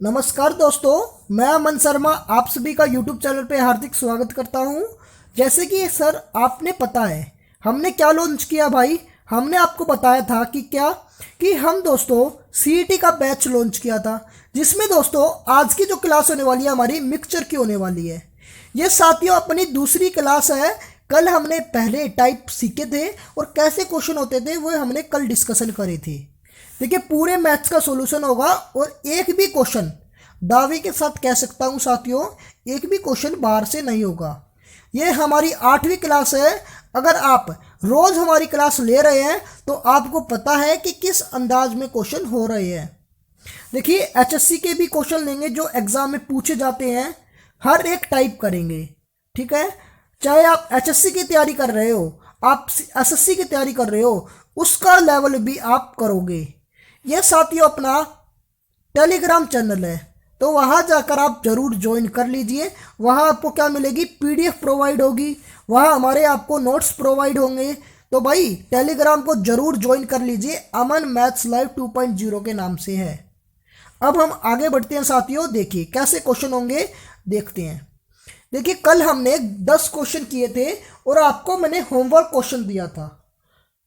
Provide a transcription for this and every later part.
नमस्कार दोस्तों, मैं अमन शर्मा आप सभी का YouTube चैनल पे हार्दिक स्वागत करता हूँ। जैसे कि सर आपने पता है हमने क्या लॉन्च किया भाई। हमने आपको बताया था कि हम दोस्तों CET का बैच लॉन्च किया था, जिसमें दोस्तों आज की जो क्लास होने वाली है हमारी मिक्सचर की होने वाली है। ये साथियों अपनी दूसरी क्लास है। कल हमने पहले टाइप सीखे थे और कैसे क्वेश्चन होते थे वो हमने कल डिस्कशन करे थे। देखिए पूरे मैथ्स का सॉल्यूशन होगा और एक भी क्वेश्चन दावे के साथ कह सकता हूँ साथियों, एक भी क्वेश्चन बाहर से नहीं होगा। ये हमारी 8वीं क्लास है। अगर आप रोज़ हमारी क्लास ले रहे हैं तो आपको पता है कि किस अंदाज में क्वेश्चन हो रहे हैं। देखिए HSC के भी क्वेश्चन लेंगे जो एग्ज़ाम में पूछे जाते हैं, हर एक टाइप करेंगे। ठीक है, चाहे आप HSC की तैयारी कर रहे हो, आप SSC की तैयारी कर रहे हो, उसका लेवल भी आप करोगे। ये साथियों अपना टेलीग्राम चैनल है, तो वहाँ जाकर आप ज़रूर ज्वाइन कर लीजिए। वहाँ आपको क्या मिलेगी, PDF प्रोवाइड होगी, वहाँ हमारे आपको नोट्स प्रोवाइड होंगे। तो भाई टेलीग्राम को ज़रूर ज्वाइन कर लीजिए, अमन मैथ्स लाइव 2.0 के नाम से है। अब हम आगे बढ़ते हैं साथियों, देखिए कैसे क्वेश्चन होंगे देखते हैं। देखिए कल हमने 10 क्वेश्चन किए थे और आपको मैंने होमवर्क क्वेश्चन दिया था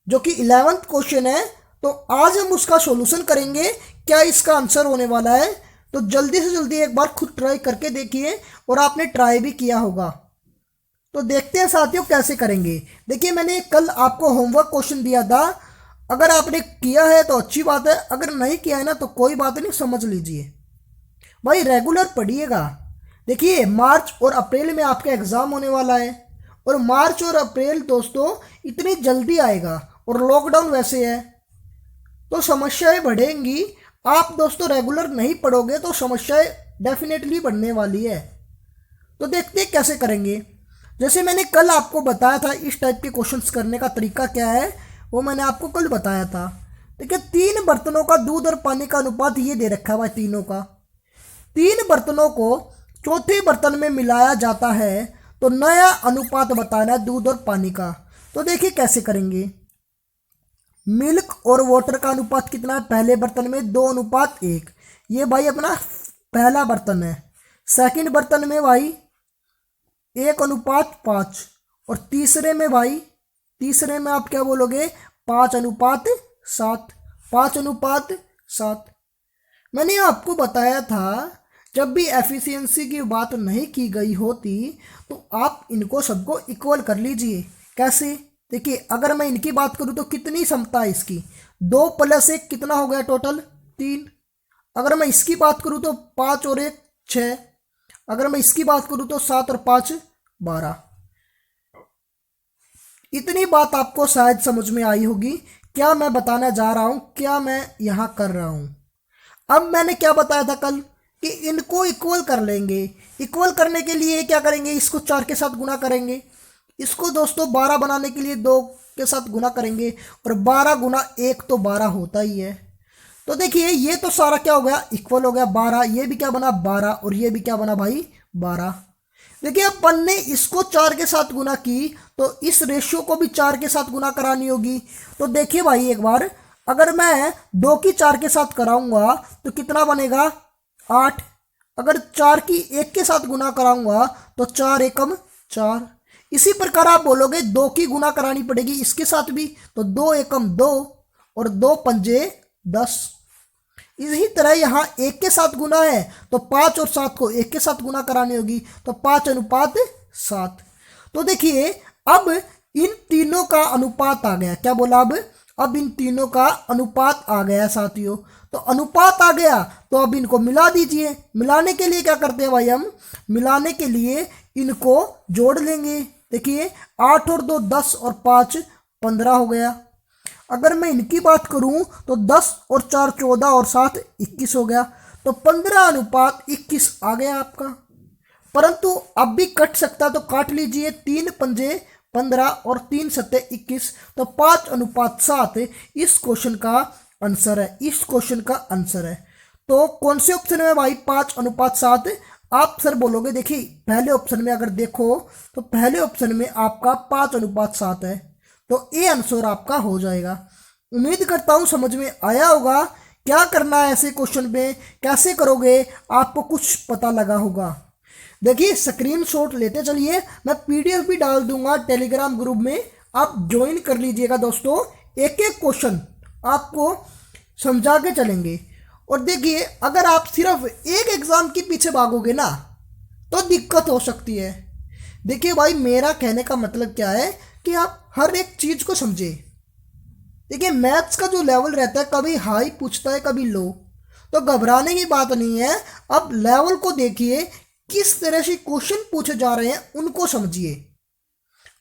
जो कि 11th क्वेश्चन है। तो आज हम उसका सॉल्यूशन करेंगे, क्या इसका आंसर होने वाला है। तो जल्दी से जल्दी एक बार खुद ट्राई करके देखिए, और आपने ट्राई भी किया होगा। तो देखते हैं साथियों कैसे करेंगे। देखिए मैंने कल आपको होमवर्क क्वेश्चन दिया था, अगर आपने किया है तो अच्छी बात है, अगर नहीं किया है ना तो कोई बात नहीं, समझ लीजिए। भाई रेगुलर पढ़िएगा। देखिए मार्च और अप्रैल में आपका एग्ज़ाम होने वाला है, और मार्च और अप्रैल दोस्तों इतनी जल्दी आएगा और लॉकडाउन वैसे है तो समस्याएं बढ़ेंगी। आप दोस्तों रेगुलर नहीं पढ़ोगे तो समस्याएं डेफिनेटली बढ़ने वाली है। तो देखते हैं कैसे करेंगे। जैसे मैंने कल आपको बताया था इस टाइप के क्वेश्चंस करने का तरीका क्या है, वो मैंने आपको कल बताया था। देखिए 3 बर्तनों का दूध और पानी का अनुपात ये दे रखा हुआ है तीनों का। 3 बर्तनों को चौथे बर्तन में मिलाया जाता है तो नया अनुपात बताना है दूध और पानी का। तो देखिए कैसे करेंगे। मिल्क और वाटर का अनुपात कितना है, पहले बर्तन में 2:1। ये भाई अपना पहला बर्तन है। सेकंड बर्तन में भाई 1:5, और तीसरे में भाई, तीसरे में आप क्या बोलोगे, 5:7। 5:7। मैंने आपको बताया था जब भी एफिशिएंसी की बात नहीं की गई होती तो आप इनको सबको इक्वल कर लीजिए। कैसे, देखिए अगर मैं इनकी बात करूँ तो कितनी क्षमता है इसकी, 2 + 1 कितना हो गया टोटल 3। अगर मैं इसकी बात करूँ तो 5 और 1 6। अगर मैं इसकी बात करूँ तो 7 और 5 12। इतनी बात आपको शायद समझ में आई होगी क्या मैं बताना जा रहा हूँ, क्या मैं यहाँ कर रहा हूँ। अब मैंने क्या बताया था कल कि इनको इक्वल कर लेंगे। इक्वल करने के लिए क्या करेंगे, इसको 4 के साथ गुना करेंगे, इसको दोस्तों 12 बनाने के लिए 2 के साथ गुना करेंगे, और 12 × 1 तो 12 होता ही है। तो देखिए ये तो सारा क्या हो गया, इक्वल हो गया 12। ये भी क्या बना 12, और ये भी क्या बना भाई 12। देखिए अब अपन ने इसको 4 के साथ गुना की तो इस रेशियो को भी 4 के साथ गुना करानी होगी। तो देखिए भाई एक बार, अगर मैं 2 की 4 के साथ कराऊंगा तो कितना बनेगा 8। अगर 4 की 1 के साथ गुना कराऊंगा तो 4 एकम 4। इसी प्रकार आप बोलोगे 2 की गुना करानी पड़ेगी इसके साथ भी, तो 2 एकम 2 और 2 पंजे 10। इसी तरह यहाँ 1 के साथ गुना है तो 5 और 7 को 1 के साथ गुना करानी होगी, तो 5:7। तो देखिए अब इन तीनों का अनुपात आ गया। क्या बोला, अब इन तीनों का अनुपात आ गया साथियों। तो अनुपात आ गया तो अब इनको मिला दीजिए। मिलाने के लिए क्या करते हैं भाई, हम मिलाने के लिए इनको जोड़ लेंगे। देखिए 8 और 2 10 और 5 15 हो गया। अगर मैं इनकी बात करूं तो 10 और 4 14 और 7 21 हो गया। तो 15:21 आ गया आपका। परंतु अब भी कट सकता तो काट लीजिए, 3 पंजे 15 और 3 सत्ते 21, तो 5:7 इस क्वेश्चन का आंसर है। इस क्वेश्चन का आंसर है। तो कौन से ऑप्शन में भाई 5:7 आप सर बोलोगे। देखिए पहले ऑप्शन में अगर देखो तो पहले ऑप्शन में आपका 5:7 है, तो ये आंसर आपका हो जाएगा। उम्मीद करता हूँ समझ में आया होगा क्या करना है ऐसे क्वेश्चन पे, कैसे करोगे, आपको कुछ पता लगा होगा। देखिए स्क्रीनशॉट लेते चलिए, मैं पीडीएफ भी डाल दूंगा टेलीग्राम ग्रुप में, आप ज्वाइन कर लीजिएगा दोस्तों। एक एक क्वेश्चन आपको समझा के चलेंगे। और देखिए अगर आप सिर्फ एक एग्जाम के पीछे भागोगे ना तो दिक्कत हो सकती है। देखिए भाई मेरा कहने का मतलब क्या है कि आप हर एक चीज़ को समझे। देखिए मैथ्स का जो लेवल रहता है कभी हाई पूछता है कभी लो, तो घबराने की बात नहीं है। अब लेवल को देखिए, किस तरह से क्वेश्चन पूछे जा रहे हैं उनको समझिए,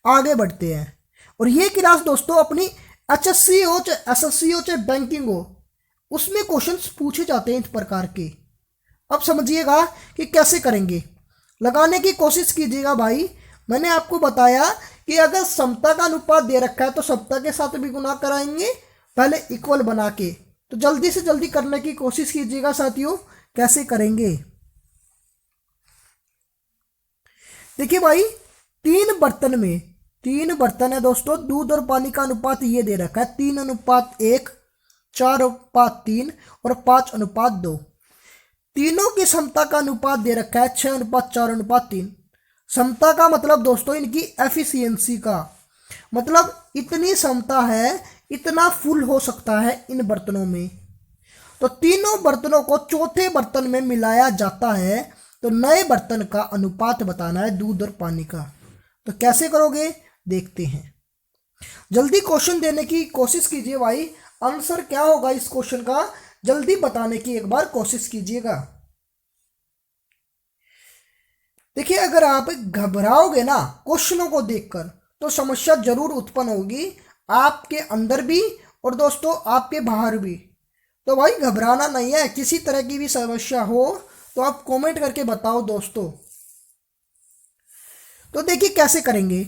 आगे बढ़ते हैं। और ये क्लास दोस्तों अपनी HSC हो चाहे SSC हो चाहे बैंकिंग हो, उसमें क्वेश्चंस पूछे जाते हैं इस प्रकार के। अब समझिएगा कि कैसे करेंगे, लगाने की कोशिश कीजिएगा भाई। मैंने आपको बताया कि अगर समता का अनुपात दे रखा है तो समता के साथ भी गुना कराएंगे पहले इक्वल बना के। तो जल्दी से जल्दी करने की कोशिश कीजिएगा साथियों, कैसे करेंगे। देखिए भाई तीन बर्तन है दोस्तों, दूध और पानी का अनुपात ये दे रखा है 3:1, 4:3 और 5:2। तीनों की समता का अनुपात दे रखा है 6:4:3। समता का मतलब दोस्तों इनकी एफिशिएंसी का मतलब इतनी समता है, इतना फुल हो सकता है इन बर्तनों में। तो तीनों बर्तनों को चौथे बर्तन में मिलाया जाता है, तो नए बर्तन का अनुपात बताना है दूध और पानी का। तो कैसे करोगे देखते हैं, जल्दी क्वेश्चन देने की कोशिश कीजिए भाई। आंसर क्या होगा इस क्वेश्चन का जल्दी बताने की एक बार कोशिश कीजिएगा। देखिए अगर आप घबराओगे ना क्वेश्चनों को देखकर तो समस्या जरूर उत्पन्न होगी, आपके अंदर भी और दोस्तों आपके बाहर भी। तो भाई घबराना नहीं है, किसी तरह की भी समस्या हो तो आप कमेंट करके बताओ दोस्तों। तो देखिए कैसे करेंगे,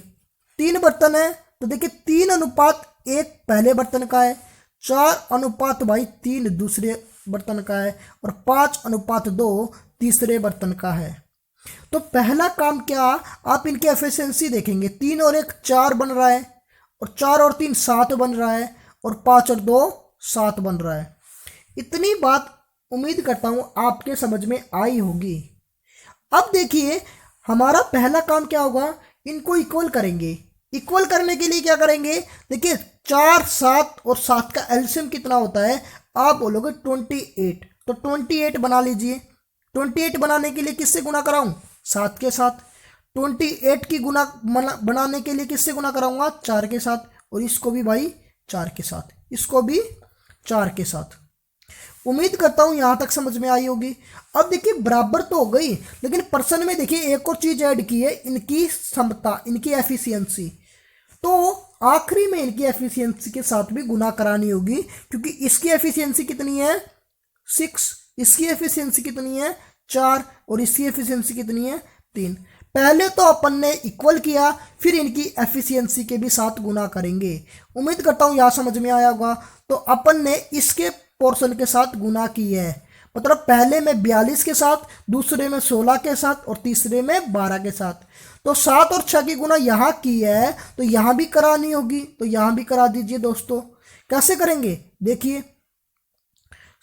3 बर्तन है तो देखिए 3:1 पहले बर्तन का है, 4:3 दूसरे बर्तन का है और 5:2 तीसरे बर्तन का है। तो पहला काम क्या, आप इनकी एफिशिएंसी देखेंगे, 3 और 1 4 बन रहा है और 4 और 3 7 बन रहा है और 5 और 2 7 बन रहा है। इतनी बात उम्मीद करता हूँ आपके समझ में आई होगी। अब देखिए हमारा पहला काम क्या होगा, इनको इक्वल करेंगे। इक्वल करने के लिए क्या करेंगे, देखिए 4 7 और 7 का एलसीएम कितना होता है, आप बोलोगे 28। तो 28 बना लीजिए। 28 बनाने के लिए किससे गुना कराऊं, 7 के साथ। 28 की गुना बनाने के लिए किससे गुना कराऊंगा, 4 के साथ। और इसको भी भाई 4 के साथ, इसको भी 4 के साथ। उम्मीद करता हूं यहां तक समझ में आई होगी। अब देखिए बराबर तो हो गई, लेकिन पर्सन में देखिए एक और चीज ऐड की है, इनकी समता, इनकी एफिशिएंसी। तो आखिरी में इनकी एफिशिएंसी के साथ भी गुना करानी होगी, क्योंकि इसकी एफिशिएंसी कितनी है 6, इसकी एफिशिएंसी कितनी है 4 और इसकी एफिशिएंसी कितनी है 3। पहले तो अपन ने इक्वल किया, फिर इनकी एफिशिएंसी के भी साथ गुना करेंगे। उम्मीद करता हूं यहां समझ में आया होगा। तो अपन ने इसके पोर्शन के साथ गुना की है, मतलब पहले में 42 के साथ, दूसरे में 16 के साथ और तीसरे में 12 के साथ। तो 7 और 6 की गुना यहाँ की है तो यहाँ भी करानी होगी, तो यहाँ भी करा दीजिए दोस्तों। कैसे करेंगे देखिए,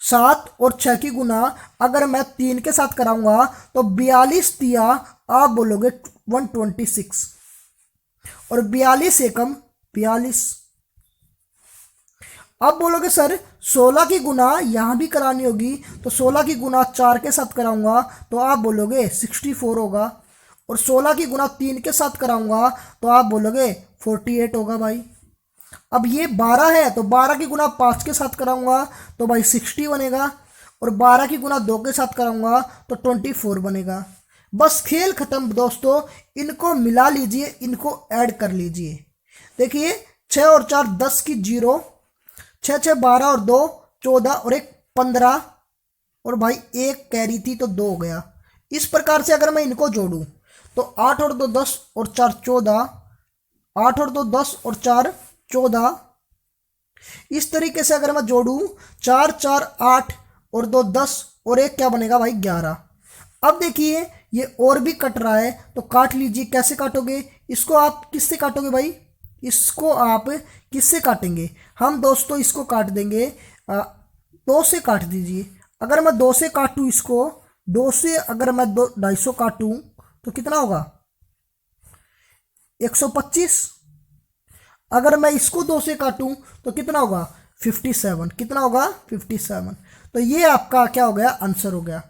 7 और 6 की गुना अगर मैं 3 के साथ कराऊंगा तो 42 तिया आप बोलोगे 126 और 42 एकम 42। अब बोलोगे सर 16 की गुना यहाँ भी करानी होगी, तो 16 की गुना 4 के साथ कराऊंगा तो आप बोलोगे 64 होगा, और 16 की गुना 3 के साथ कराऊंगा तो आप बोलोगे 48 होगा भाई। अब ये 12 है तो 12 की गुना 5 के साथ कराऊंगा तो भाई 60 बनेगा, और 12 की गुना 2 के साथ कराऊंगा तो 24 बनेगा। बस खेल खत्म दोस्तों, इनको मिला लीजिए, इनको ऐड कर लीजिए। देखिए 6 और 4 10 की 0, 6 6 12 और 2 14 और 1 15, और भाई 1 कैरी थी तो 2 हो गया। इस प्रकार से अगर मैं इनको जोड़ूं तो 8 और 2 10 और 4 14, 8 और 2 10 और 4 14। इस तरीके से अगर मैं जोड़ूं 4 4 8 और 2 10 और 1 क्या बनेगा भाई 11। अब देखिए ये और भी कट रहा है तो काट लीजिए। कैसे काटोगे इसको, आप किससे काटोगे भाई, इसको आप किससे काटेंगे, हम दोस्तों इसको काट देंगे 2 से काट दीजिए। अगर मैं 2 से काटूँ इसको, 2 से अगर मैं 250 काटूँ तो कितना होगा? 125। अगर मैं इसको 2 से काटूँ तो कितना होगा? 57। कितना होगा? 57। तो ये आपका क्या हो गया? आंसर हो गया।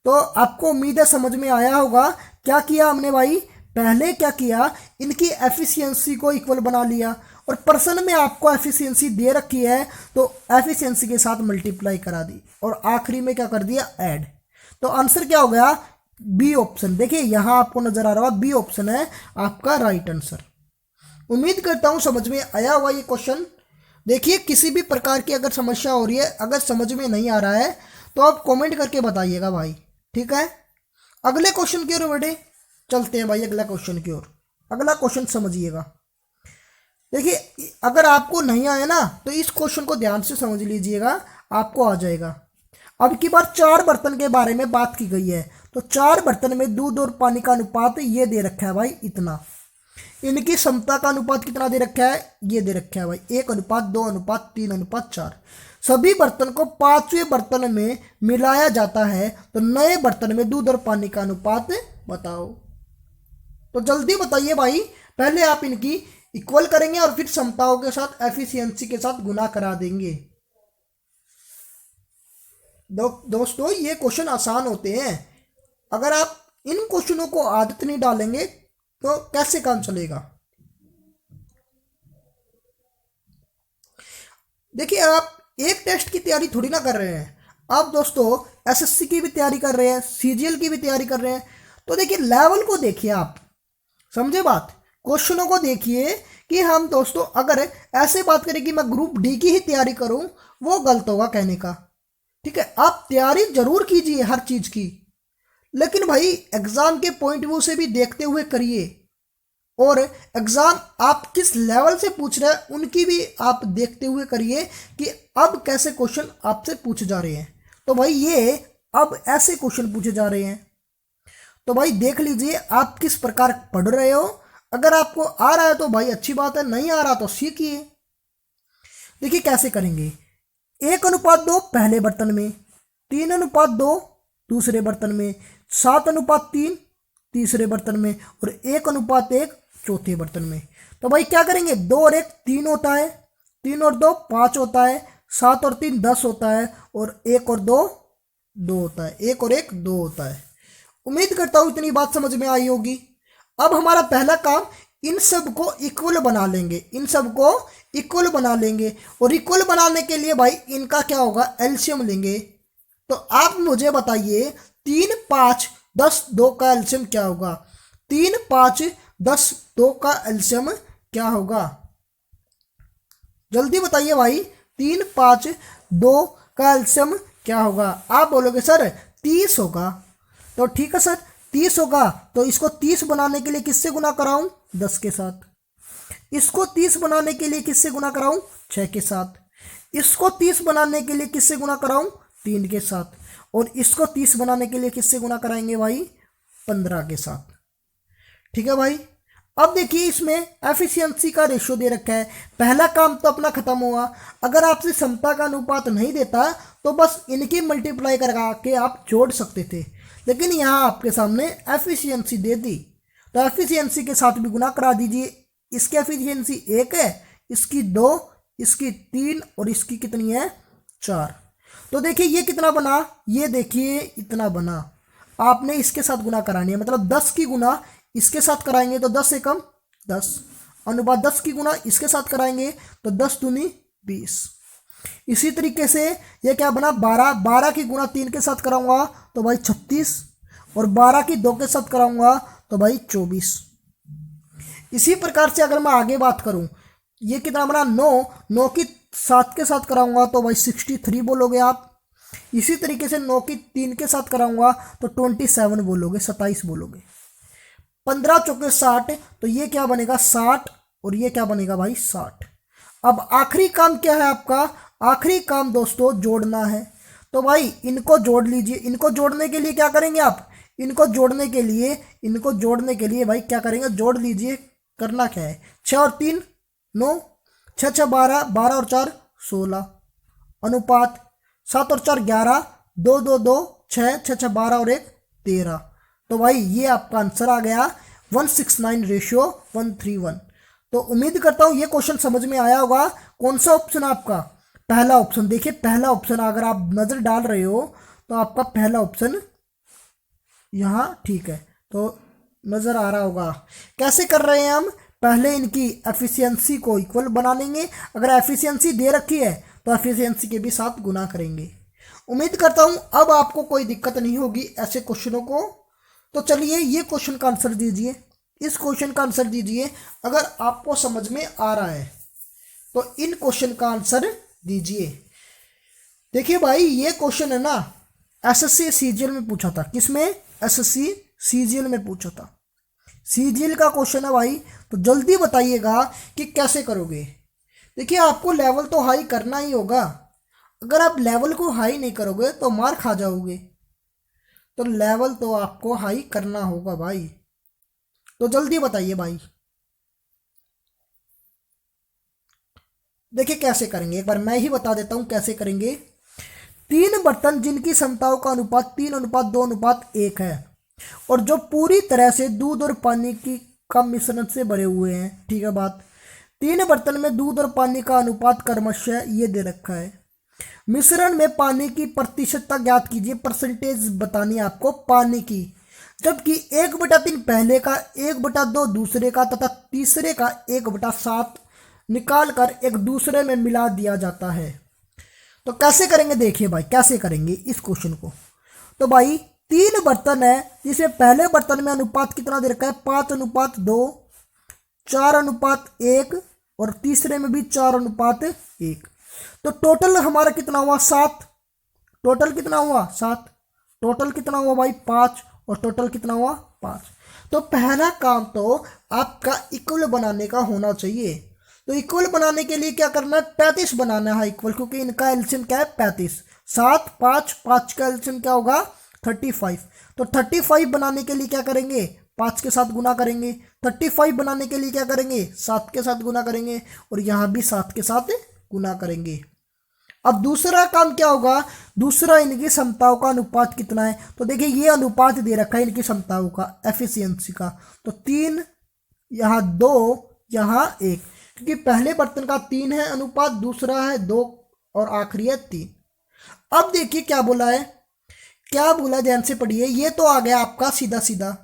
तो आपको उम्मीद है समझ में आया होगा क्या किया हमने भाई। पहले क्या किया, इनकी एफिशिएंसी को इक्वल बना लिया, और पर्सन में आपको एफिशिएंसी दे रखी है तो एफिशिएंसी के साथ मल्टीप्लाई करा दी, और आखिरी में क्या कर दिया? ऐड। तो आंसर क्या हो गया? B option. देखिए यहां आपको नजर आ रहा होगा, बी ऑप्शन है आपका राइट आंसर। उम्मीद करता हूं समझ में आया होगा ये क्वेश्चन। देखिए किसी भी प्रकार की अगर समस्या हो रही है, अगर समझ में नहीं आ रहा है तो आप कमेंट करके बताइएगा भाई, ठीक है। अगले क्वेश्चन की ओर बढ़े, चलते हैं भाई अगला क्वेश्चन की ओर। अगला क्वेश्चन समझिएगा। देखिए अगर आपको नहीं आया ना तो इस क्वेश्चन को ध्यान से समझ लीजिएगा, आपको आ जाएगा। अब की बार 4 बर्तन के बारे में बात की गई है, तो 4 बर्तन में दूध और पानी का अनुपात ये दे रखा है भाई इतना। इनकी समता का अनुपात कितना दे रखा है? ये दे रखा है भाई 1:2:3:4। सभी बर्तन को 5वें बर्तन में मिलाया जाता है, तो नए बर्तन में दूध और पानी का अनुपात बताओ। तो जल्दी बताइए भाई, पहले आप इनकी इक्वल करेंगे और फिर समताओं के साथ एफिशिएंसी के साथ गुना करा देंगे। दोस्तों ये क्वेश्चन आसान होते हैं, अगर आप इन क्वेश्चनों को आदत नहीं डालेंगे तो कैसे काम चलेगा। देखिए आप एक टेस्ट की तैयारी थोड़ी ना कर रहे हैं, आप दोस्तों एसएससी की भी तैयारी कर रहे हैं, सीजीएल की भी तैयारी कर रहे हैं। तो देखिए लेवल को देखिए, आप समझे बात। क्वेश्चनों को देखिए कि हम दोस्तों अगर ऐसे बात करें कि मैं ग्रुप डी की ही तैयारी करूं, वो गलत होगा कहने का, ठीक है। आप तैयारी जरूर कीजिए हर चीज की, लेकिन भाई एग्जाम के पॉइंट व्यू से भी देखते हुए करिए, और एग्जाम आप किस लेवल से पूछ रहे हैं उनकी भी आप देखते हुए करिए कि अब कैसे क्वेश्चन आपसे पूछे जा रहे हैं। तो भाई ये अब ऐसे क्वेश्चन पूछे जा रहे हैं, तो भाई देख लीजिए आप किस प्रकार पढ़ रहे हो। अगर आपको आ रहा है तो भाई अच्छी बात है, नहीं आ रहा तो सीखिए। देखिए कैसे करेंगे, 1:2 पहले बर्तन में, 3:2 दूसरे बर्तन में, 7:3 तीसरे बर्तन में, और 1:1 चौथे बर्तन में। तो भाई क्या करेंगे, 2 और 1 3 होता है, 3 और 2 5 होता है, 7 और 3 10 होता है, और 1 और 2 2 होता है, 1 और 1 2 होता है। उम्मीद करता हूं इतनी बात समझ में आई होगी। अब हमारा पहला काम, इन सब को इक्वल बना लेंगे, इन सब को इक्वल बना लेंगे, और इक्वल बनाने के लिए भाई इनका क्या होगा, एलसीएम लेंगे। तो आप मुझे बताइए 3 5 10 2 का एलसीएम क्या होगा? 3 5 10 2 का एलसीएम क्या होगा? जल्दी बताइए भाई, 3 5 2 का एलसीएम क्या होगा? आप बोलोगे सर 30 होगा। तो ठीक है सर 30 होगा, तो इसको 30 बनाने के लिए किससे गुना कराऊं? 10 के साथ। इसको 30 बनाने के लिए किससे गुना कराऊं? 6 के साथ। इसको 30 बनाने के लिए किससे गुना कराऊं? 3 के साथ। और इसको 30 बनाने के लिए किससे गुना कराएंगे भाई? 15 के साथ। ठीक है भाई। अब देखिए इसमें एफिशिएंसी का रेशियो दे रखा है, पहला काम तो अपना खत्म हुआ। अगर आपसे समता का अनुपात नहीं देता तो बस इनकी मल्टीप्लाई करा के आप जोड़ सकते थे, लेकिन यहाँ आपके सामने एफिशिएंसी दे दी, तो एफिशिएंसी के साथ भी गुना करा दीजिए। इसकी एफिशिएंसी 1 है, इसकी 2, इसकी 3, और इसकी कितनी है? 4। तो देखिए ये कितना बना, ये देखिए इतना बना। आपने इसके साथ गुना करानी है, मतलब 10 की गुना इसके साथ कराएंगे तो 10 से कम 10, अनुपात 10 की गुना इसके साथ कराएंगे तो 10 दूनी 20। इसी तरीके से ये क्या बना, 12, 12 की गुना 3 के साथ कराऊंगा तो भाई 36, और 12 की 2 के साथ कराऊंगा तो भाई 24। इसी प्रकार से अगर मैं आगे बात करूं, ये कितना बना, 9, 9 की 7 के साथ कराऊंगा तो भाई 63 बोलोगे आप। इसी तरीके से 9 की 3 के साथ कराऊंगा तो 27 बोलोगे, 27 बोलोगे। 15 चौके 60, तो ये क्या बनेगा 60, और ये क्या बनेगा भाई 60। अब आखिरी काम क्या है आपका? आखिरी काम दोस्तों जोड़ना है। तो भाई इनको जोड़ लीजिए। इनको जोड़ने के लिए क्या करेंगे आप? इनको जोड़ने के लिए भाई क्या करेंगे, जोड़ लीजिए। करना क्या है, 6 और 3 9, 6 6 12, 12 और 4 16, अनुपात 7 और 4 11, 2 2 2 6 6 6 12 और 1 13। तो भाई ये आपका आंसर आ गया 169:131। तो उम्मीद करता हूँ ये क्वेश्चन समझ में आया होगा। कौन सा ऑप्शन है आपका? पहला ऑप्शन। देखिए पहला ऑप्शन अगर आप नज़र डाल रहे हो तो आपका पहला ऑप्शन यहाँ ठीक है, तो नज़र आ रहा होगा। कैसे कर रहे हैं हम? पहले इनकी एफिशिएंसी को इक्वल बना लेंगे। अगर एफिशिएंसी दे रखी है तो एफिशिएंसी के भी साथ गुना करेंगे। उम्मीद करता हूँ अब आपको कोई दिक्कत नहीं होगी ऐसे क्वेश्चनों को। तो चलिए ये क्वेश्चन का आंसर दीजिए, इस क्वेश्चन का आंसर दीजिए। अगर आपको समझ में आ रहा है तो इन क्वेश्चन का आंसर दीजिए। देखिए भाई ये क्वेश्चन है ना एसएससी सीजीएल में पूछा था। किसमें? एसएससी सीजीएल में पूछा था। सीजीएल का क्वेश्चन है भाई, तो जल्दी बताइएगा कि कैसे करोगे। देखिए आपको लेवल तो हाई करना ही होगा। अगर आप लेवल को हाई नहीं करोगे तो मार खा जाओगे। तो लेवल तो आपको हाई करना होगा भाई, तो जल्दी बताइए भाई। देखिए कैसे करेंगे, एक बार मैं ही बता देता हूं कैसे करेंगे। 3 बर्तन जिनकी क्षमताओं का अनुपात 3:2:1 है और जो पूरी तरह से दूध और पानी की का मिश्रण से भरे हुए हैं। ठीक है बात। 3 बर्तन में दूध और पानी का अनुपात क्रमशः ये दे रखा है। मिश्रण में पानी की प्रतिशतता ज्ञात कीजिए। परसेंटेज बतानी है आपको पानी की। जबकि 1/3 पहले का, 1/2 दूसरे का तथा तीसरे का 1/7 निकाल कर एक दूसरे में मिला दिया जाता है। तो कैसे करेंगे देखिए भाई, कैसे करेंगे इस क्वेश्चन को। तो भाई 3 बर्तन है जिसमें पहले बर्तन में अनुपात कितना दे रखा है? 5:2, 4:1 और तीसरे में भी 4:1। तो टोटल हमारा कितना हुआ? 7। टोटल कितना हुआ? 7। टोटल कितना हुआ भाई? 5। और टोटल कितना हुआ? 5। तो पहला काम तो आपका इक्वल बनाने का होना चाहिए। तो इक्वल बनाने के लिए क्या करना है? 35 बनाना है इक्वल, क्योंकि इनका एलसीएम क्या है? 35। 7 5 5 का एलसीएम क्या होगा? 35। तो 35 बनाने के लिए क्या करेंगे? 5 के साथ गुना करेंगे। 35 बनाने के लिए क्या करेंगे? 7 के साथ गुना करेंगे और यहाँ भी 7 के साथ गुना करेंगे। अब दूसरा काम क्या होगा? दूसरा इनकी क्षमताओं का अनुपात कितना है? तो देखिए ये अनुपात दे रखा है इनकी क्षमताओं का, एफिशिएंसी का। तो 3, यहाँ 2, यहाँ 1, क्योंकि पहले बर्तन का 3 है अनुपात, दूसरा है 2 और आखिरी है 3। अब देखिए क्या बोला है, क्या बोला ध्यान से पढ़िए। ये तो आ गया आपका सीधा सीधा।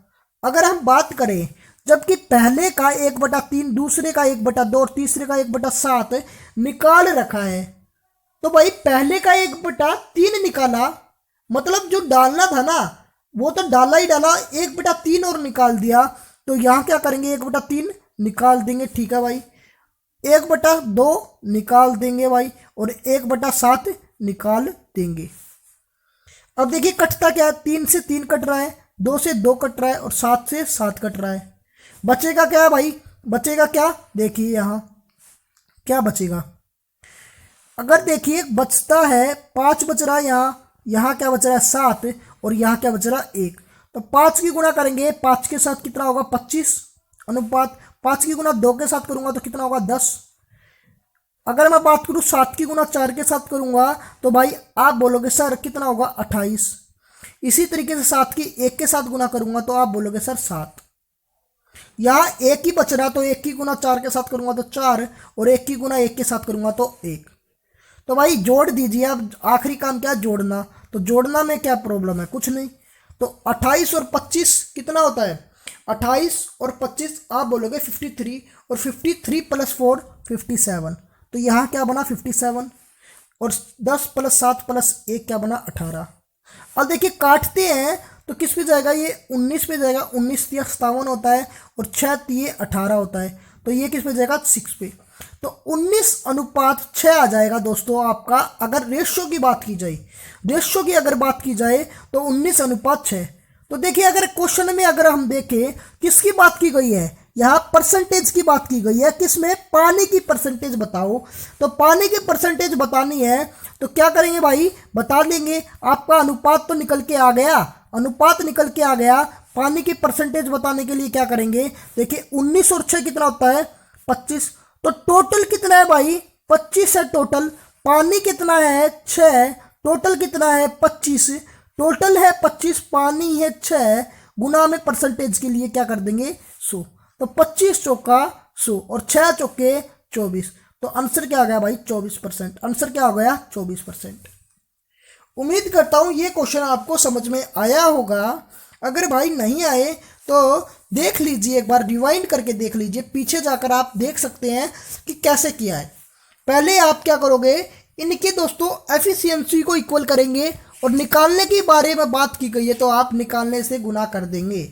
अगर हम बात करें जबकि पहले का 1/3, दूसरे का 1/2 और तीसरे का 1/7 निकाल रखा है, तो भाई पहले का 1/3 निकाला, मतलब जो डालना था ना वो तो डाला ही डाला, 1/3 और निकाल दिया। तो यहाँ क्या करेंगे? 1/3 निकाल देंगे। ठीक है भाई। 1/2 निकाल देंगे भाई और 1/7 निकाल देंगे। अब देखिए कटता क्या है? 3 से 3 कट रहा है, 2 से 2 कट रहा है और 7 से 7 कट रहा है। बचेगा क्या है भाई? बचेगा क्या? देखिए यहाँ क्या बचेगा। अगर देखिए बचता है 5 बच रहा है, यहाँ क्या बच रहा है? 7 और यहाँ क्या बच रहा है? 1। तो 5 की गुणा करेंगे, 5 के साथ कितना होगा? 25 अनुपात। 5 की गुणा 2 के साथ करूंगा तो कितना होगा? 10। अगर मैं बात करूं 7 की गुणा 4 के साथ करूंगा तो भाई आप बोलोगे सर कितना होगा? 28। इसी तरीके से 7 की 1 के साथ गुणा करूंगा तो आप बोलोगे सर 7। यहाँ 1 ही बच रहा, तो 1 की गुणा 4 के साथ करूंगा तो 4 और 1 की गुणा 1 के साथ करूंगा तो 1। तो भाई जोड़ दीजिए। अब आखिरी काम क्या है? जोड़ना। तो जोड़ना में क्या प्रॉब्लम है? कुछ नहीं। तो 28 और 25 कितना होता है? 28 और 25 आप बोलोगे 53 और 53 + 4 57। तो यहाँ क्या बना? 57 और 10 + 7 + 1 क्या बना? 18। अब देखिए काटते हैं तो किस पे जाएगा? ये 19 पे जाएगा। 19 × 57 होता है और 6 × 18 होता है। तो ये किस पे जाएगा? 6 पे। तो 19:6 आ जाएगा दोस्तों आपका। अगर रेशियो की बात की जाए, रेशियो की अगर बात की जाए तो 19:6। तो देखिए अगर क्वेश्चन में अगर हम देखें किसकी बात की गई है? यहाँ परसेंटेज की बात की गई है। किसमें? पानी की परसेंटेज बताओ। तो पानी की परसेंटेज बतानी है तो क्या करेंगे भाई? बता देंगे। आपका अनुपात तो निकल के आ गया, अनुपात निकल के आ गया। पानी की परसेंटेज बताने के लिए क्या करेंगे? देखिए 19 और 6 कितना होता है? 25। तो टोटल कितना है भाई? 25 है टोटल। पानी कितना है? 6। टोटल कितना है 25, टोटल है 25, पानी है 6, गुना में परसेंटेज के लिए क्या कर देंगे 100। तो 25 चौका 100 और 6 चौके 24। तो आंसर क्या आ गया भाई 24%। आंसर क्या हो गया 24%। उम्मीद करता हूँ ये क्वेश्चन आपको समझ में आया होगा। अगर भाई नहीं आए तो देख लीजिए, एक बार रिवाइंड करके देख लीजिए, पीछे जाकर आप देख सकते हैं कि कैसे किया है। पहले आप क्या करोगे, इनके दोस्तों एफिशिएंसी को इक्वल करेंगे और निकालने के बारे में बात की गई है तो आप निकालने से गुना कर देंगे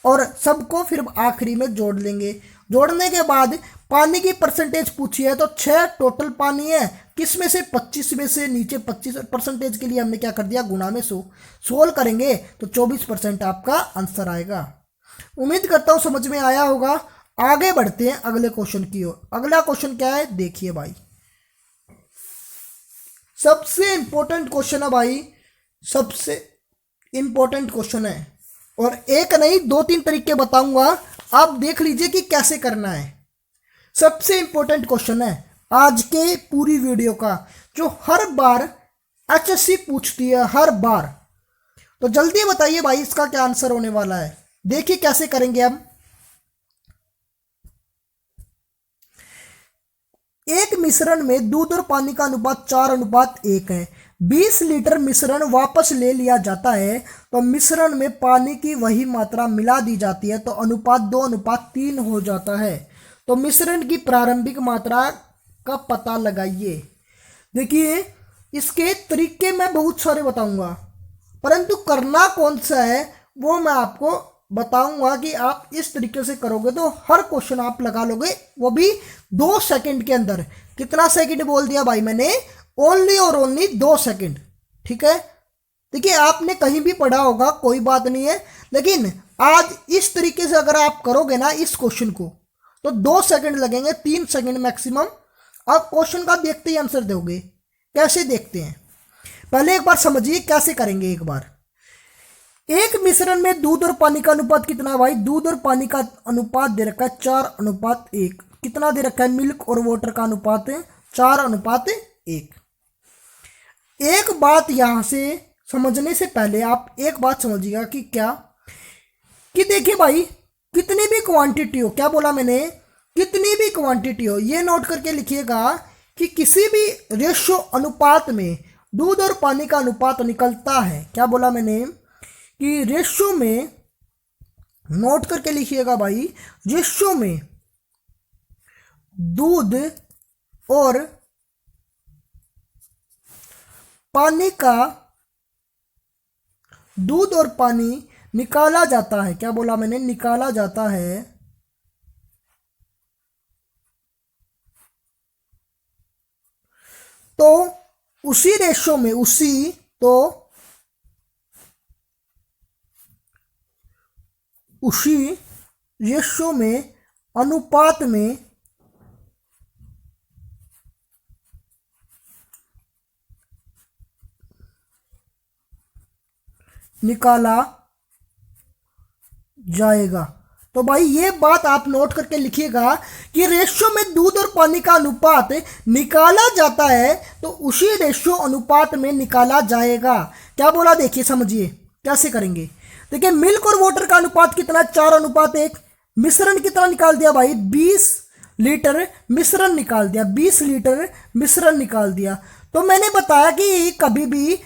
और सबको फिर आखिरी में जोड़ लेंगे। जोड़ने के बाद पानी की परसेंटेज पूछी है तो 6 टोटल पानी है, किस में से 25 में से नीचे 25 परसेंटेज के लिए हमने क्या कर दिया गुना में 100। सोल्व करेंगे तो 24% आपका आंसर आएगा। उम्मीद करता हूँ समझ में आया होगा। आगे बढ़ते हैं अगले क्वेश्चन की ओर। अगला क्वेश्चन क्या है देखिए भाई, सबसे इंपॉर्टेंट क्वेश्चन है भाई, सबसे इंपॉर्टेंट क्वेश्चन है और एक नहीं 2-3 तरीके बताऊंगा, आप देख लीजिए कि कैसे करना है। सबसे इंपॉर्टेंट क्वेश्चन है आज के पूरी वीडियो का, जो हर बार एचएससी पूछती है हर बार। तो जल्दी बताइए भाई इसका क्या आंसर होने वाला है। देखिए कैसे करेंगे हम। एक मिश्रण में दूध और पानी का अनुपात 4:1 है। 20 लीटर मिश्रण वापस ले लिया जाता है तो मिश्रण में पानी की वही मात्रा मिला दी जाती है तो अनुपात 2:3 हो जाता है। तो मिश्रण की प्रारंभिक मात्रा का पता लगाइए। देखिए इसके तरीके मैं बहुत सारे बताऊंगा, परंतु करना कौन सा है वो मैं आपको बताऊंगा कि आप इस तरीके से करोगे तो हर क्वेश्चन आप लगा लोगे, वो भी 2 सेकंड के अंदर। कितना सेकंड बोल दिया भाई मैंने, ओनली और ओनली 2 सेकंड। ठीक है, देखिए आपने कहीं भी पढ़ा होगा कोई बात नहीं है, लेकिन आज इस तरीके से अगर आप करोगे ना इस क्वेश्चन को तो 2 सेकंड लगेंगे, 3 सेकंड मैक्सिमम। आप क्वेश्चन का देखते ही आंसर दोगे। कैसे देखते हैं पहले एक बार समझिए कैसे करेंगे। एक बार एक मिश्रण में दूध और पानी का अनुपात कितना है भाई, दूध और पानी का अनुपात दे रखा है 4:1। कितना दे रखा है, मिल्क और वाटर का अनुपात है 4:1। एक बात यहां से समझने से पहले आप एक बात समझिएगा कि क्या, कि देखिए भाई कितनी भी क्वांटिटी हो, क्या बोला मैंने, कितनी भी क्वांटिटी हो, ये नोट करके लिखिएगा कि किसी भी रेशो अनुपात में दूध और पानी का अनुपात निकलता है। क्या बोला मैंने कि रेशो में, नोट करके लिखिएगा भाई, रेशो में दूध और पानी का, दूध और पानी निकाला जाता है। क्या बोला मैंने, निकाला जाता है तो उसी रेशो में, उसी रेशो में, अनुपात में निकाला जाएगा। तो भाई ये बात आप नोट करके लिखिएगा कि रेशो में दूध और पानी का अनुपात निकाला जाता है तो उसी रेशो अनुपात में निकाला जाएगा। क्या बोला देखिए, समझिए कैसे करेंगे। देखिए मिल्क और वाटर का अनुपात कितना, 4:1। मिश्रण कितना निकाल दिया भाई, 20 लीटर मिश्रण निकाल दिया, 20 लीटर मिश्रण निकाल दिया। तो मैंने बताया कि कभी भी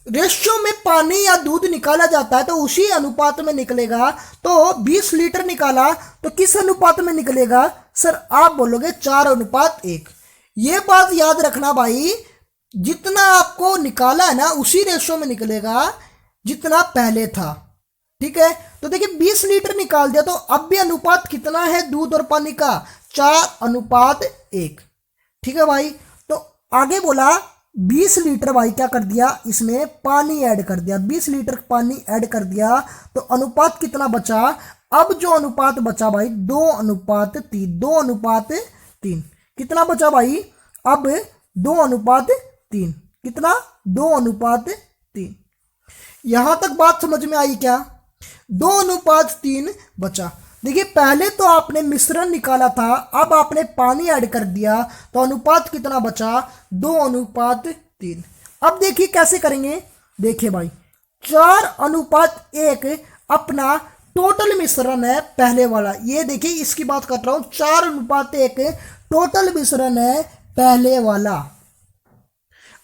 रेशियो में पानी या दूध निकाला जाता है तो उसी अनुपात में निकलेगा। तो 20 लीटर निकाला तो किस अनुपात में निकलेगा सर, आप बोलोगे 4:1। ये बात याद रखना भाई, जितना आपको निकाला है ना उसी रेशियो में निकलेगा जितना पहले था। ठीक है, तो देखिए 20 लीटर निकाल दिया तो अब भी अनुपात कितना है दूध और पानी का, 4:1। ठीक है भाई, तो आगे बोला 20 लीटर भाई क्या कर दिया, इसमें पानी ऐड कर दिया, 20 लीटर पानी ऐड कर दिया तो अनुपात कितना बचा। अब जो अनुपात बचा भाई 2:3, 2:3 कितना बचा भाई, अब 2:3 कितना, 2:3। यहां तक बात समझ में आई क्या, 2:3 बचा। देखिए पहले तो आपने मिश्रण निकाला था, अब आपने पानी ऐड कर दिया तो अनुपात कितना बचा, 2:3। अब देखिए कैसे करेंगे। देखिए भाई 4:1 अपना टोटल मिश्रण है पहले वाला। ये देखिए इसकी बात कर रहा हूं, 4:1 टोटल मिश्रण है पहले वाला।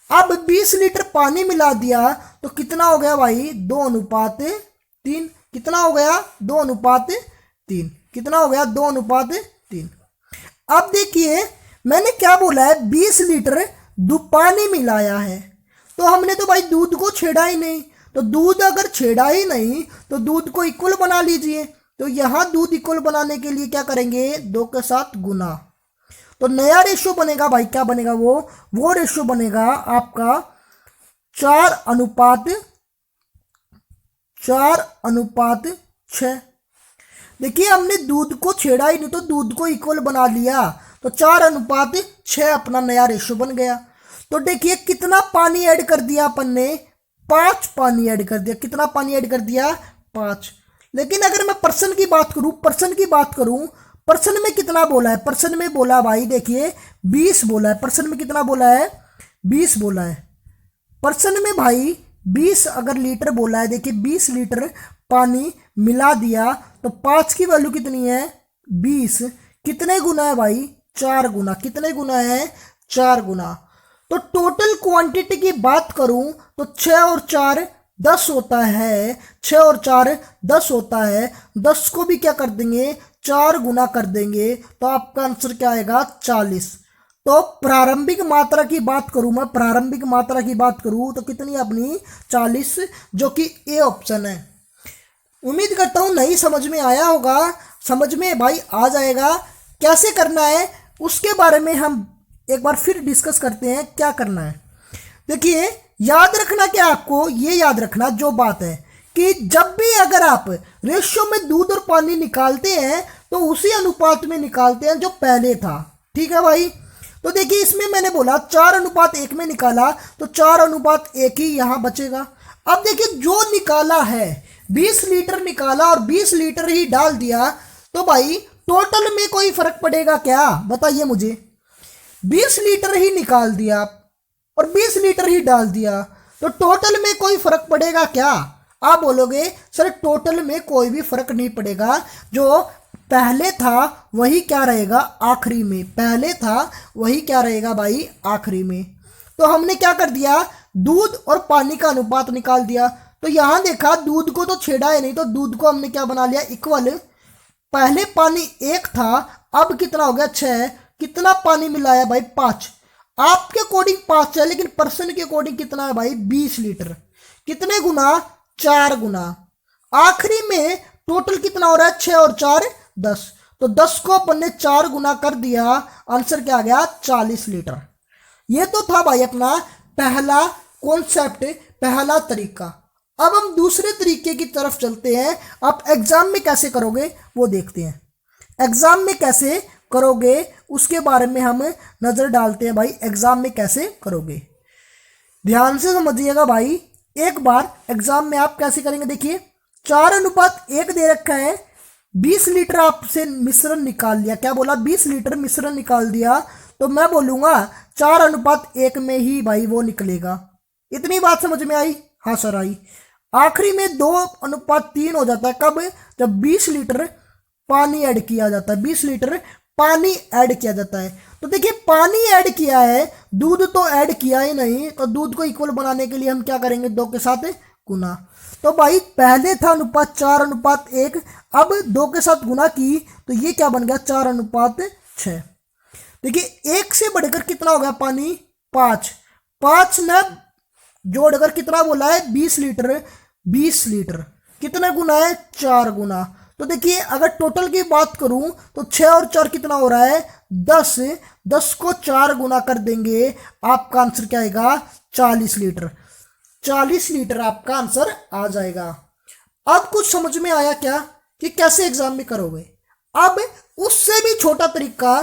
अब 20 लीटर पानी मिला दिया तो कितना हो गया भाई, 2:3। कितना हो गया, 2:3। कितना हो गया, 2:3। अब देखिए मैंने क्या बोला है, 20 लीटर पानी मिलाया है, तो हमने तो भाई दूध को छेड़ा ही नहीं। तो दूध अगर छेड़ा ही नहीं तो दूध को इक्वल बना लीजिए। तो यहां दूध इक्वल बनाने के लिए क्या करेंगे, 2 के साथ गुना। तो नया रेशियो बनेगा भाई, क्या बनेगा, वो रेशियो बनेगा आपका 4:6। देखिए हमने दूध को छेड़ा ही नहीं तो दूध को इक्वल बना लिया, तो 4:6 अपना नया रेशियो बन गया। तो देखिए कितना पानी ऐड कर दिया अपन ने, 5 पानी ऐड कर दिया। कितना पानी ऐड कर दिया, 5। लेकिन अगर मैं पर्सन की बात करूं, पर्सन में कितना बोला है, पर्सन में बोला भाई देखिए 20 बोला है। पर्सन में कितना बोला है, 20 बोला है। पर्सन में भाई 20 अगर लीटर बोला है, देखिए 20 लीटर पानी मिला दिया तो 5 की वैल्यू कितनी है, 20। कितने गुना है भाई, 4 गुना। कितने गुना है, 4 गुना। तो टोटल क्वांटिटी की बात करूं तो 6 और 4 10 होता है। 6 और 4 10 होता है। 10 को भी क्या कर देंगे, 4 गुना कर देंगे, तो आपका आंसर क्या आएगा, 40। तो प्रारंभिक मात्रा की बात करूं मैं, प्रारंभिक मात्रा की बात करूं तो कितनी अपनी 40, जो कि ए ऑप्शन है। उम्मीद करता हूं नहीं समझ में आया होगा, समझ में भाई आ जाएगा। कैसे करना है उसके बारे में हम एक बार फिर डिस्कस करते हैं, क्या करना है। देखिए याद रखना, क्या आपको ये याद रखना जो बात है कि जब भी अगर आप रेशियो में दूध और पानी निकालते हैं तो उसी अनुपात में निकालते हैं जो पहले था। ठीक है भाई। तो देखिए इसमें मैंने बोला 4:1 में निकाला तो 4:1 ही यहां बचेगा। अब देखिए जो निकाला है 20 लीटर निकाला और 20 लीटर ही डाल दिया, तो भाई टोटल में कोई फर्क पड़ेगा क्या, बताइए मुझे। 20 लीटर ही निकाल दिया और 20 लीटर ही डाल दिया, तो टोटल में कोई फर्क पड़ेगा क्या। आप बोलोगे सर टोटल में कोई भी फर्क नहीं पड़ेगा, जो पहले था वही क्या रहेगा आखिरी में, पहले था वही क्या रहेगा भाई आखिरी में। तो हमने क्या कर दिया, दूध और पानी का अनुपात निकाल दिया। तो यहां देखा दूध को तो छेड़ा है नहीं, तो दूध को हमने क्या बना लिया, इक्वल। पहले पानी 1 था, अब कितना हो गया 6। कितना पानी मिलाया भाई, 5। आपके अकॉर्डिंग 5 है, लेकिन पर्सन के अकॉर्डिंग कितना है भाई, 20 लीटर। कितने गुना, 4 गुना। आखिरी में टोटल कितना हो रहा है, 6 और 4 10। तो 10 को अपन ने 4 गुना कर दिया, आंसर क्या आ गया, 40 लीटर। ये तो था भाई अपना पहला कॉन्सेप्ट, पहला तरीका। अब हम दूसरे तरीके की तरफ चलते हैं। आप एग्जाम में कैसे करोगे वो देखते हैं। एग्जाम में कैसे करोगे उसके बारे में हम नजर डालते हैं भाई, एग्जाम में कैसे करोगे। ध्यान से समझिएगा भाई, एक बार एग्जाम में आप कैसे करेंगे। देखिए 4:1 दे रखा है, 20 लीटर आपसे मिश्रण निकाल लिया। क्या बोला, 20 लीटर मिश्रण निकाल दिया, तो मैं बोलूंगा 4:1 में ही भाई वो निकलेगा। इतनी बात समझ में आई, हाँ सर आई। आखिरी में 2:3 हो जाता है, कब, जब 20 लीटर पानी ऐड किया जाता है, 20 लीटर पानी ऐड किया जाता है। तो देखिए पानी ऐड किया है, दूध तो ऐड किया ही नहीं, तो दूध को इक्वल बनाने के लिए हम क्या करेंगे, 2 के साथ गुना। तो भाई पहले था अनुपात 4:1, अब 2 के साथ गुना की तो ये क्या बन गया, 4:6। देखिए 1 से बढ़कर कितना हो गया पानी, 5। 5 ने जोड़कर कितना बोला है, 20 लीटर। 20 लीटर कितने गुना है, 4 गुना। तो देखिए अगर टोटल की बात करूं तो 6 और 4 कितना हो रहा है, 10। 10 को 4 गुना कर देंगे, आपका आंसर क्या आएगा, 40 लीटर। 40 लीटर आपका आंसर आ जाएगा। अब कुछ समझ में आया क्या कि कैसे एग्जाम में करोगे। अब उससे भी छोटा तरीका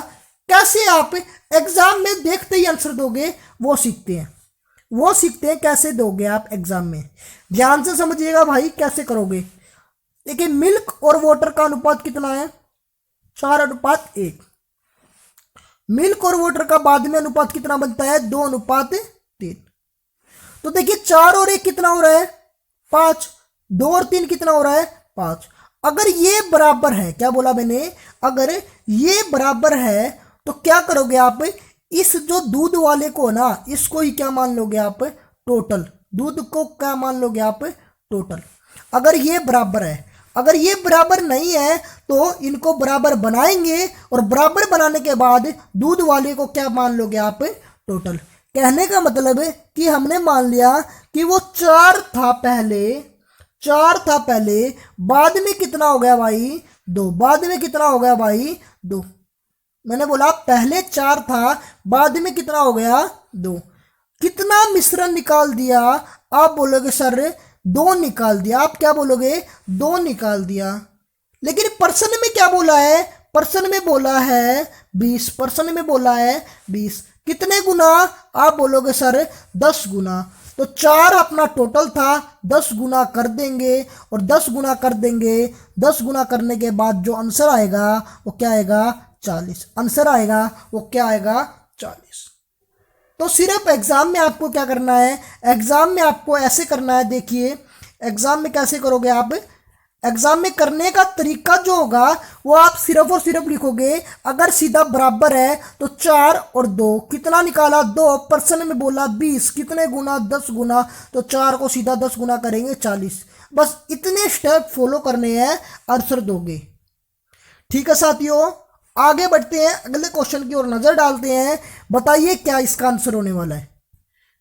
कैसे आप एग्जाम में देखते ही आंसर दोगे वो सीखते हैं। कैसे दोगे आप एग्जाम में, ध्यान से समझिएगा भाई कैसे करोगे। देखिए मिल्क और वाटर का अनुपात कितना है, 4:1। मिल्क और वाटर का बाद में अनुपात कितना बनता है, 2:3। तो देखिए 4 और 1 कितना हो रहा है 5, 2 और 3 कितना हो रहा है 5। अगर ये बराबर है, क्या बोला मैंने, अगर ये बराबर है तो क्या करोगे आप, इस जो दूध वाले को ना, इसको ही क्या मान लोगे आप, टोटल। दूध को क्या मान लोगे आप, टोटल। अगर ये बराबर है, अगर ये बराबर नहीं है तो इनको बराबर बनाएंगे और बराबर बनाने के बाद दूध वाले को क्या मान लोगे आप, टोटल। कहने का मतलब है कि हमने मान लिया कि वो 4 था पहले, 4 था पहले, बाद में कितना हो गया भाई 2, बाद में कितना हो गया भाई 2। मैंने बोला पहले 4 था, बाद में कितना हो गया 2। कितना मिश्रण निकाल दिया, आप बोलोगे सर 2 निकाल दिया। आप क्या बोलोगे 2 निकाल दिया। लेकिन पर्सन में क्या बोला है, पर्सन में बोला है 20, पर्सन में बोला है 20। कितने गुना, आप बोलोगे सर 10 गुना। तो 4 अपना टोटल था, 10 गुना कर देंगे और 10 गुना कर देंगे। 10 गुना करने के बाद जो आंसर आएगा वो क्या आएगा 40। आंसर आएगा वो क्या आएगा 40। तो सिर्फ एग्जाम में आपको क्या करना है, एग्जाम में आपको ऐसे करना है। देखिए एग्जाम में कैसे करोगे आप, एग्जाम में करने का तरीका जो होगा वो आप सिर्फ और सिर्फ लिखोगे, अगर सीधा बराबर है तो 4 और 2 कितना निकाला 2, पर्सन में बोला 20, कितने गुना 10 गुना, तो 4 को सीधा 10 गुना करेंगे 40। बस इतने स्टेप फॉलो करने हैं, आंसर दोगे। ठीक है साथियों, आगे बढ़ते हैं, अगले क्वेश्चन की ओर नजर डालते हैं। बताइए क्या इसका आंसर होने वाला है,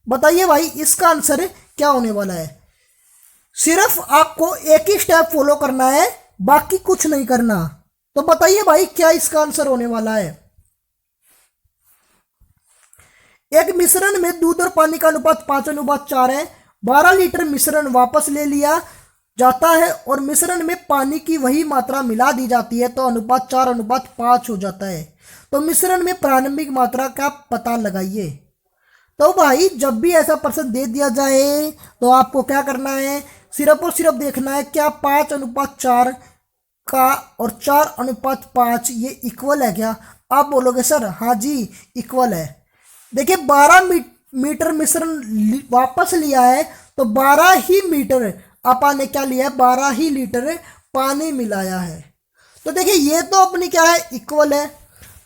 बताइए भाई इसका आंसर क्या होने वाला है। सिर्फ आपको एक ही स्टेप फॉलो करना है, बाकी कुछ नहीं करना। तो बताइए भाई क्या इसका आंसर होने वाला है। एक मिश्रण में दूध और पानी का अनुपात 5:4 है। 12 लीटर मिश्रण वापस ले लिया जाता है और मिश्रण में पानी की वही मात्रा मिला दी जाती है, तो अनुपात 4:5 हो जाता है। तो मिश्रण में प्रारंभिक मात्रा का पता लगाइए। तो भाई जब भी ऐसा प्रश्न दे दिया जाए तो आपको क्या करना है, सिर्फ और सिर्फ देखना है क्या 5:4 का और 4:5 ये इक्वल है क्या। आप बोलोगे सर हाँ जी इक्वल है। देखिए 12 मीटर मिश्रण वापस लिया है तो 12 ही मीटर अपन ने क्या लिया है, 12 ही लीटर पानी मिलाया है। तो देखिए ये तो अपनी क्या है इक्वल है।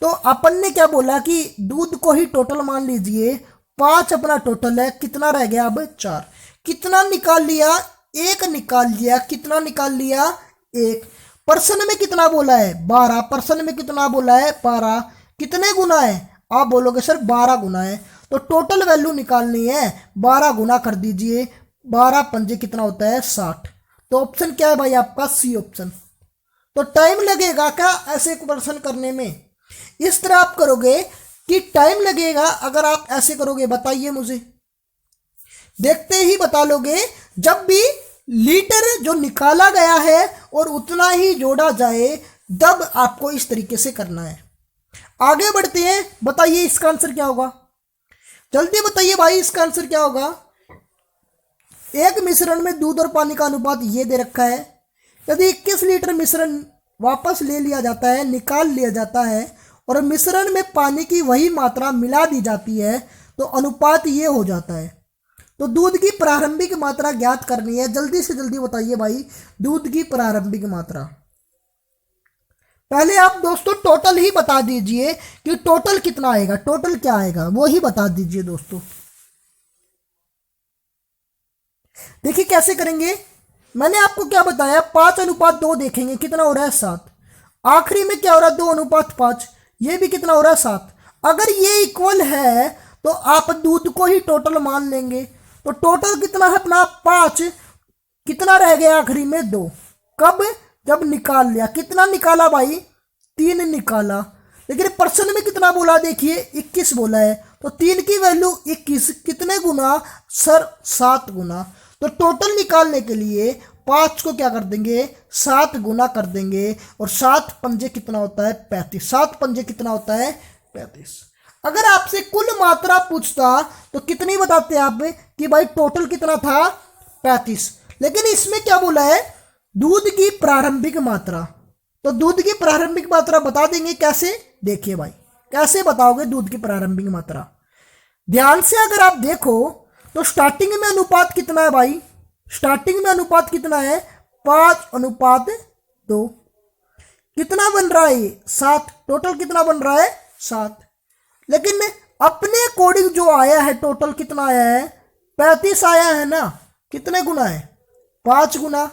तो अपन ने क्या बोला कि दूध को ही टोटल मान लीजिए, 5 अपना टोटल है, कितना रह गया अब 4। कितना निकाल लिया, 1 निकाल लिया। कितना निकाल लिया 1। पर्सन में कितना बोला है 12, पर्सन में कितना बोला है 12। कितने गुना है, आप बोलोगे सर 12 गुना है। तो टोटल वैल्यू निकालनी है, 12 गुना कर दीजिए, 12 पंजे कितना होता है 60। तो ऑप्शन क्या है भाई आपका सी ऑप्शन। तो टाइम लगेगा क्या ऐसे क्वेश्चन करने में, इस तरह आप करोगे कि टाइम लगेगा। अगर आप ऐसे करोगे बताइए मुझे, देखते ही बता लोगे। जब भी लीटर जो निकाला गया है और उतना ही जोड़ा जाए, तब आपको इस तरीके से करना है। आगे बढ़ते हैं, बताइए इसका आंसर क्या होगा, जल्दी बताइए भाई इसका आंसर क्या होगा। एक मिश्रण में दूध और पानी का अनुपात ये दे रखा है। यदि 21 लीटर मिश्रण वापस ले लिया जाता है, निकाल लिया जाता है और मिश्रण में पानी की वही मात्रा मिला दी जाती है, तो अनुपात ये हो जाता है। तो दूध की प्रारंभिक मात्रा ज्ञात करनी है। जल्दी से जल्दी बताइए भाई दूध की प्रारंभिक मात्रा। पहले आप दोस्तों टोटल ही बता दीजिए कि टोटल कितना आएगा, टोटल क्या आएगा वो ही बता दीजिए दोस्तों। देखिए कैसे करेंगे, मैंने आपको क्या बताया 5:2 देखेंगे, कितना हो रहा है 7। आखिरी में क्या हो रहा है 2:5, ये भी कितना हो रहा है 7। अगर ये इक्वल है तो आप दूध को ही टोटल मान लेंगे। तो टोटल कितना है अपना 5, कितना रह गया आखिरी में 2। कब, जब निकाल लिया। कितना निकाला भाई 3 निकाला। लेकिन पर्सन में कितना बोला, देखिए 21 बोला है, तो 3 की वैल्यू 21, कितने गुना सर 7 गुना। तो टोटल निकालने के लिए 5 को क्या कर देंगे 7 गुना कर देंगे और 7 पंजे कितना होता है 35। 7 पंजे कितना होता है 35। अगर आपसे कुल मात्रा पूछता तो कितनी बताते आप कि भाई टोटल कितना था 35। लेकिन इसमें क्या बोला है दूध की प्रारंभिक मात्रा। तो दूध की प्रारंभिक मात्रा बता देंगे कैसे, देखिए भाई कैसे बताओगे दूध की प्रारंभिक मात्रा। ध्यान से अगर आप देखो तो स्टार्टिंग में अनुपात कितना है भाई, स्टार्टिंग में अनुपात कितना है, 5:2। कितना बन रहा है ये, 7। टोटल कितना बन रहा है, 7। लेकिन अपने अकॉर्डिंग जो आया है टोटल कितना आया है, 35 आया है ना। कितने गुना है, 5 गुना।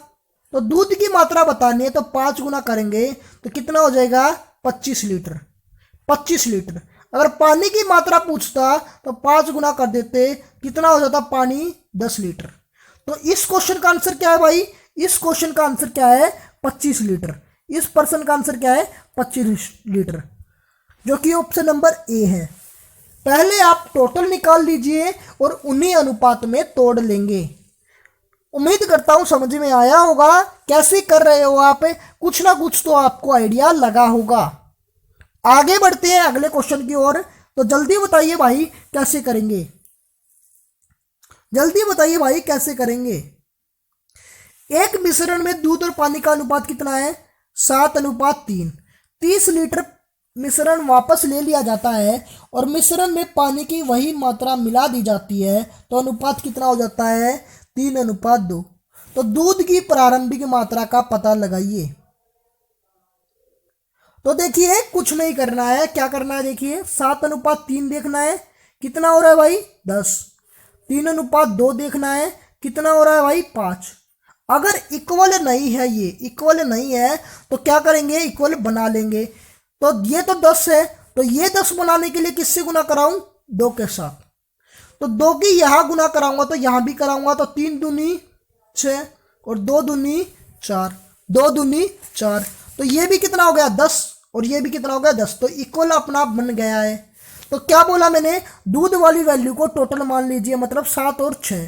तो दूध की मात्रा बतानी है तो 5 गुना करेंगे तो कितना हो जाएगा, 25 लीटर। 25 लीटर। अगर पानी की मात्रा पूछता तो 5 गुना कर देते, कितना हो जाता पानी, 10 लीटर। तो इस क्वेश्चन का आंसर क्या है भाई, इस क्वेश्चन का आंसर क्या है, 25 लीटर। इस प्रश्न का आंसर क्या है, 25 लीटर, जो कि ऑप्शन नंबर ए है। पहले आप टोटल निकाल लीजिए और उन्हीं अनुपात में तोड़ लेंगे। उम्मीद करता हूं समझ में आया होगा। कैसे कर रहे हो आप, कुछ ना कुछ तो आपको आइडिया लगा होगा। आगे बढ़ते हैं अगले क्वेश्चन की ओर। तो जल्दी बताइए भाई कैसे करेंगे, जल्दी बताइए भाई कैसे करेंगे। एक मिश्रण में दूध और पानी का अनुपात कितना है, 7:3। 30 लीटर मिश्रण वापस ले लिया जाता है और मिश्रण में पानी की वही मात्रा मिला दी जाती है तो अनुपात कितना हो जाता है, 3:2। तो दूध की प्रारंभिक मात्रा का पता लगाइए। तो देखिए कुछ नहीं करना है, क्या करना है, देखिए 7:3 देखना है, कितना हो रहा है भाई, 10। 3:2 देखना है, कितना हो रहा है भाई, 5। अगर इक्वल नहीं है, ये इक्वल नहीं है तो क्या करेंगे, इक्वल बना लेंगे। तो ये तो 10 है, तो ये 10 बनाने के लिए किससे गुना कराऊं, 2 के साथ। तो 2 की यहां गुना कराऊंगा तो यहां भी कराऊंगा, तो 3 दूनी 6 और 2 दूनी 4, 2 दूनी 4। तो ये भी कितना हो गया, 10 और ये भी कितना हो गया, 10। तो इक्वल अपना बन गया है। तो क्या बोला मैंने, दूध वाली वैल्यू को टोटल मान लीजिए, मतलब 7 और 6।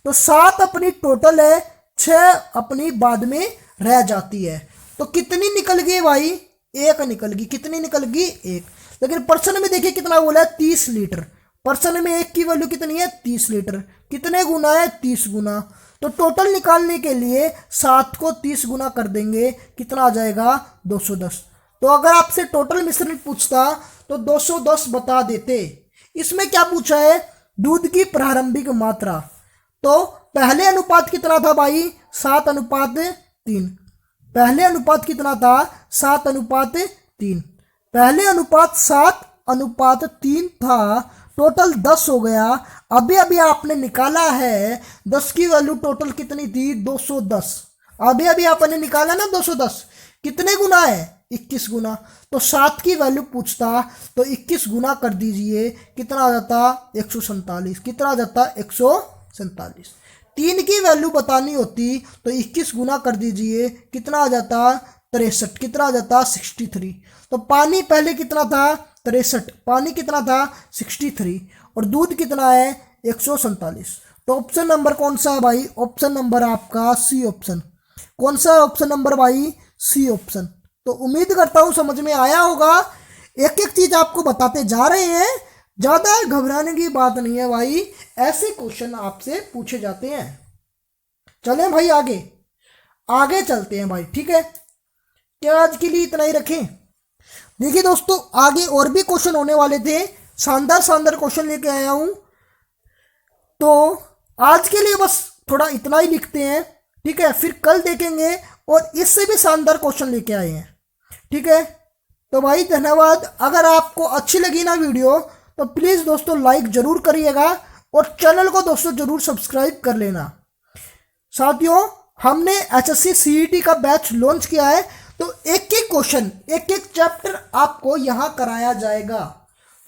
तो 7 अपनी टोटल है, 6 अपनी बाद में रह जाती है। तो कितनी निकल गई भाई, 1 निकल गई। कितनी निकल गई, 1। लेकिन पर्सन में देखिए कितना बोला है, 30 लीटर। पर्सन में 1 की वैल्यू कितनी है, 30 लीटर। कितने गुना है, 30 गुना। तो टोटल निकालने के लिए 7 को 30 गुना कर देंगे, कितना आ जाएगा, 210। तो अगर आपसे टोटल मिश्रण पूछता तो 210 बता देते। इसमें क्या पूछा है, दूध की प्रारंभिक मात्रा। तो पहले अनुपात कितना था भाई, 7:3। पहले अनुपात कितना था, 7:3। पहले अनुपात 7:3 था, टोटल 10 हो गया। अभी अभी आपने निकाला है 10 की वैल्यू टोटल कितनी थी, 210। अभी अभी आपने निकाला ना 210, कितने गुना है, 21 गुना। तो 7 की वैल्यू पूछता तो 21 गुना कर दीजिए, कितना आ जाता, 147। कितना आ जाता, 147। 3 की वैल्यू बतानी होती तो 21 गुना कर दीजिए, कितना आ जाता, 63। कितना आ जाता, 63। तो पानी पहले कितना था, 63। पानी कितना था, 63। और दूध कितना है, 147। तो ऑप्शन नंबर कौन सा है भाई, ऑप्शन नंबर आपका सी ऑप्शन। कौन सा ऑप्शन नंबर भाई, सी ऑप्शन। तो उम्मीद करता हूं समझ में आया होगा। एक एक चीज आपको बताते जा रहे हैं, ज्यादा घबराने की बात नहीं है भाई, ऐसे क्वेश्चन आपसे पूछे जाते हैं। चलें भाई आगे, आगे चलते हैं भाई, ठीक है। क्या आज के लिए इतना ही रखें। देखिए दोस्तों आगे और भी क्वेश्चन होने वाले थे, शानदार शानदार क्वेश्चन लेके आया हूं। तो आज के लिए बस थोड़ा इतना ही लिखते हैं, ठीक है। फिर कल देखेंगे और इससे भी शानदार क्वेश्चन लेके आए हैं, ठीक है। तो भाई धन्यवाद। अगर आपको अच्छी लगी ना वीडियो तो प्लीज़ दोस्तों लाइक ज़रूर करिएगा और चैनल को दोस्तों ज़रूर सब्सक्राइब कर लेना। साथियों हमने एचएससी सीईटी का बैच लॉन्च किया है, तो एक एक क्वेश्चन एक एक चैप्टर आपको यहाँ कराया जाएगा।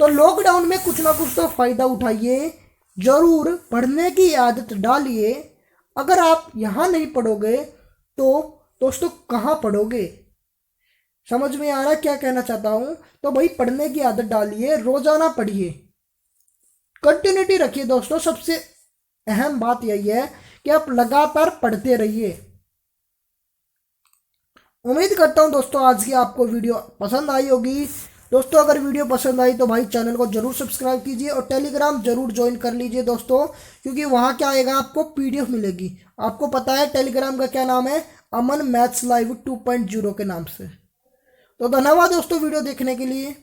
तो लॉकडाउन में कुछ ना कुछ तो फ़ायदा उठाइए, ज़रूर पढ़ने की आदत डालिए। अगर आप यहाँ नहीं पढ़ोगे तो दोस्तों कहाँ पढ़ोगे, समझ में आ रहा है क्या कहना चाहता हूँ। तो भाई पढ़ने की आदत डालिए, रोजाना पढ़िए, कंटिन्यूटी रखिए दोस्तों। सबसे अहम बात यही है कि आप लगातार पढ़ते रहिए। उम्मीद करता हूँ दोस्तों आज की आपको वीडियो पसंद आई होगी। दोस्तों अगर वीडियो पसंद आई तो भाई चैनल को जरूर सब्सक्राइब कीजिए और टेलीग्राम जरूर ज्वाइन कर लीजिए दोस्तों, क्योंकि वहाँ क्या आएगा, आपको पीडीएफ मिलेगी। आपको पता है टेलीग्राम का क्या नाम है, अमन मैथ्स लाइव 2.0 के नाम से। तो धन्यवाद दोस्तों वीडियो देखने के लिए,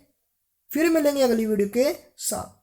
फिर मिलेंगे अगली वीडियो के साथ।